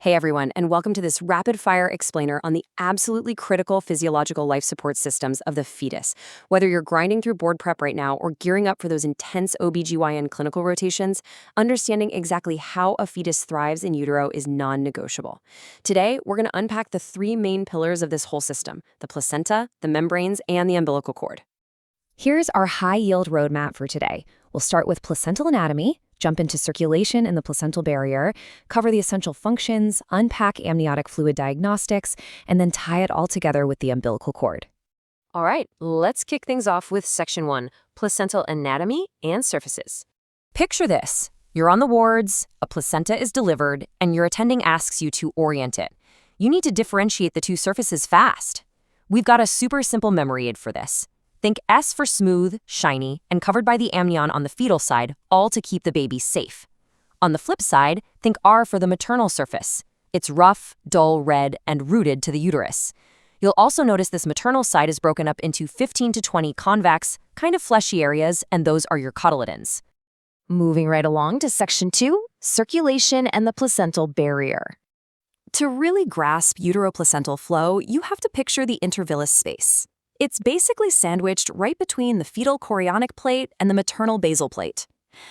Hey everyone, and welcome to this rapid-fire explainer on the absolutely critical physiological life support systems of the fetus. Whether you're grinding through board prep right now or gearing up for those intense OBGYN clinical rotations, understanding exactly how a fetus thrives in utero is non-negotiable. Today, we're going to unpack the three main pillars of this whole system: the placenta, the membranes, and the umbilical cord. Here's our high-yield roadmap for today. We'll start with placental anatomy, jump into circulation and the placental barrier, cover the essential functions, unpack amniotic fluid diagnostics, and then tie it all together with the umbilical cord. All right, let's kick things off with Section 1, placental anatomy and surfaces. Picture this. You're on the wards, a placenta is delivered, and your attending asks you to orient it. You need to differentiate the two surfaces fast. We've got a super simple memory aid for this. Think S for smooth, shiny, and covered by the amnion on the fetal side, all to keep the baby safe. On the flip side, think R for the maternal surface. It's rough, dull, red, and rooted to the uterus. You'll also notice this maternal side is broken up into 15 to 20 convex, kind of fleshy areas, and those are your cotyledons. Moving right along to Section 2, circulation and the placental barrier. To really grasp uteroplacental flow, you have to picture the intervillous space. It's basically sandwiched right between the fetal chorionic plate and the maternal basal plate.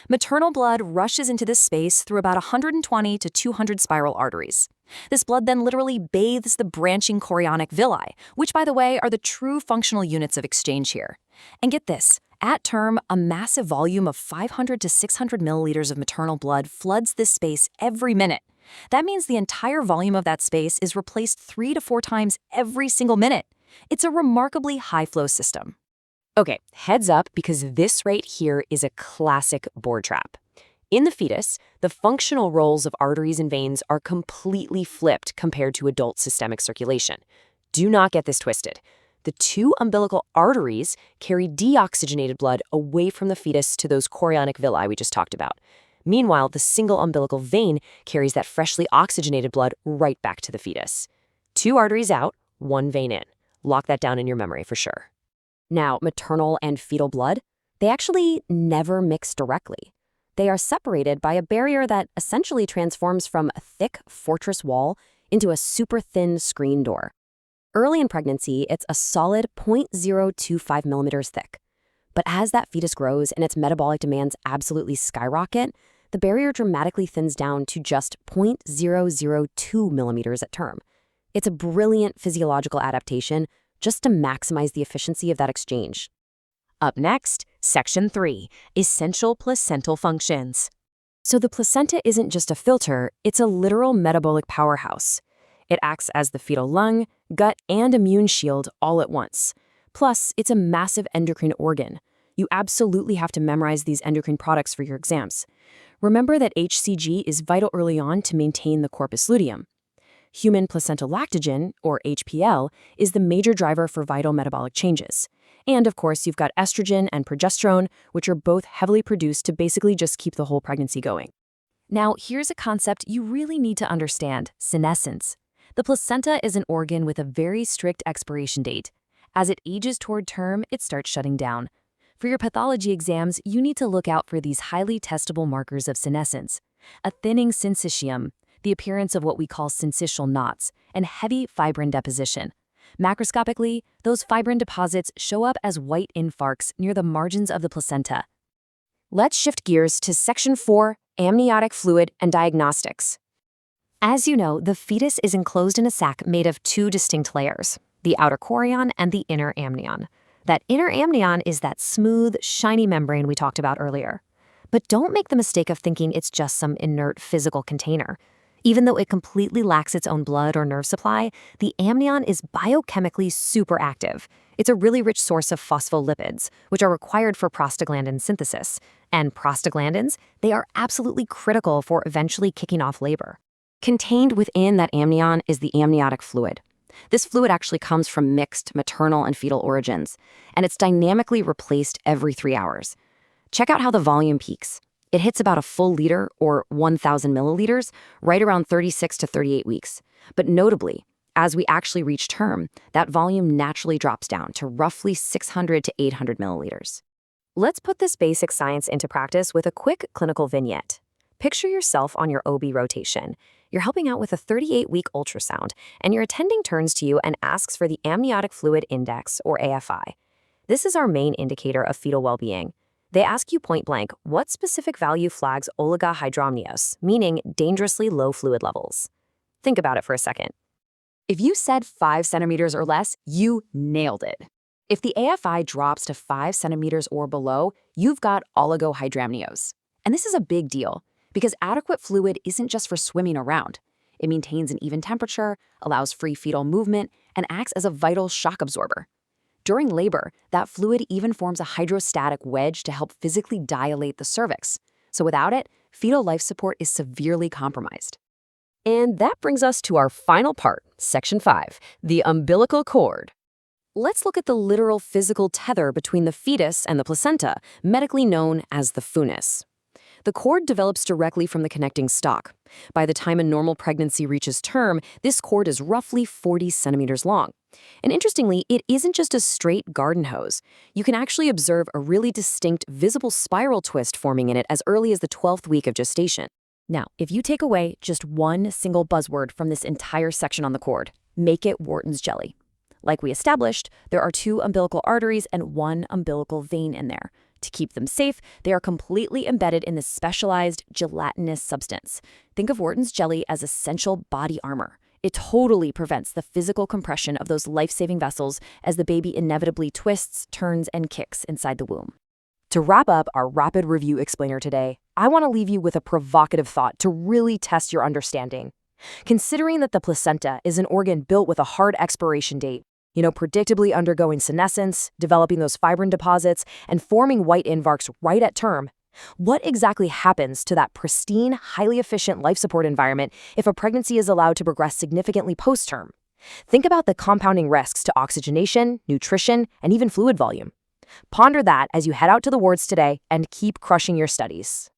Maternal blood rushes into this space through about 120 to 200 spiral arteries. This blood then literally bathes the branching chorionic villi, which, by the way, are the true functional units of exchange here. And get this, at term, a massive volume of 500 to 600 milliliters of maternal blood floods this space every minute. That means the entire volume of that space is replaced 3 to 4 times every single minute. It's a remarkably high-flow system. Okay, heads up, because this right here is a classic board trap. In the fetus, the functional roles of arteries and veins are completely flipped compared to adult systemic circulation. Do not get this twisted. The two umbilical arteries carry deoxygenated blood away from the fetus to those chorionic villi we just talked about. Meanwhile, the single umbilical vein carries that freshly oxygenated blood right back to the fetus. 2 arteries out, 1 vein in. Lock that down in your memory for sure. Now, maternal and fetal blood, they actually never mix directly. They are separated by a barrier that essentially transforms from a thick fortress wall into a super thin screen door. Early in pregnancy, it's a solid 0.025 millimeters thick. But as that fetus grows and its metabolic demands absolutely skyrocket, the barrier dramatically thins down to just 0.002 millimeters at term. It's a brilliant physiological adaptation just to maximize the efficiency of that exchange. Up next, Section 3, essential placental functions. So the placenta isn't just a filter, it's a literal metabolic powerhouse. It acts as the fetal lung, gut, and immune shield all at once. Plus, it's a massive endocrine organ. You absolutely have to memorize these endocrine products for your exams. Remember that HCG is vital early on to maintain the corpus luteum. Human placental lactogen, or HPL, is the major driver for vital metabolic changes. And of course, you've got estrogen and progesterone, which are both heavily produced to basically just keep the whole pregnancy going. Now, here's a concept you really need to understand: senescence. The placenta is an organ with a very strict expiration date. As it ages toward term, it starts shutting down. For your pathology exams, you need to look out for these highly testable markers of senescence: a thinning syncytium, the appearance of what we call syncytial knots, and heavy fibrin deposition. Macroscopically, those fibrin deposits show up as white infarcts near the margins of the placenta. Let's shift gears to Section 4, amniotic fluid and diagnostics. As you know, the fetus is enclosed in a sac made of 2 distinct layers, the outer chorion and the inner amnion. That inner amnion is that smooth, shiny membrane we talked about earlier. But don't make the mistake of thinking it's just some inert physical container. Even though it completely lacks its own blood or nerve supply, the amnion is biochemically super active. It's a really rich source of phospholipids, which are required for prostaglandin synthesis. And prostaglandins, they are absolutely critical for eventually kicking off labor. Contained within that amnion is the amniotic fluid. This fluid actually comes from mixed maternal and fetal origins, and it's dynamically replaced every 3 hours. Check out how the volume peaks. It hits about a full liter, or 1,000 milliliters, right around 36 to 38 weeks. But notably, as we actually reach term, that volume naturally drops down to roughly 600 to 800 milliliters. Let's put this basic science into practice with a quick clinical vignette. Picture yourself on your OB rotation. You're helping out with a 38-week ultrasound, and your attending turns to you and asks for the amniotic fluid index, or AFI. This is our main indicator of fetal well-being. They ask you point blank, what specific value flags oligahydramnios, meaning dangerously low fluid levels? Think about it for a second. If you said 5 centimeters or less, you nailed it. If the AFI drops to 5 centimeters or below, you've got oligohydramnios. And this is a big deal because adequate fluid isn't just for swimming around. It maintains an even temperature, allows free fetal movement, and acts as a vital shock absorber. During labor, that fluid even forms a hydrostatic wedge to help physically dilate the cervix. So without it, fetal life support is severely compromised. And that brings us to our final part, Section 5, the umbilical cord. Let's look at the literal physical tether between the fetus and the placenta, medically known as the funis. The cord develops directly from the connecting stalk. By the time a normal pregnancy reaches term, this cord is roughly 40 centimeters long. And interestingly, it isn't just a straight garden hose. You can actually observe a really distinct visible spiral twist forming in it as early as the 12th week of gestation. Now, if you take away just one single buzzword from this entire section on the cord, make it Wharton's jelly. Like we established, there are 2 umbilical arteries and 1 umbilical vein in there. To keep them safe, they are completely embedded in this specialized gelatinous substance. Think of Wharton's jelly as essential body armor. It totally prevents the physical compression of those life-saving vessels as the baby inevitably twists, turns, and kicks inside the womb. To wrap up our rapid review explainer today, I want to leave you with a provocative thought to really test your understanding. Considering that the placenta is an organ built with a hard expiration date, predictably undergoing senescence, developing those fibrin deposits, and forming white infarcts right at term, what exactly happens to that pristine, highly efficient life support environment if a pregnancy is allowed to progress significantly post-term? Think about the compounding risks to oxygenation, nutrition, and even fluid volume. Ponder that as you head out to the wards today and keep crushing your studies.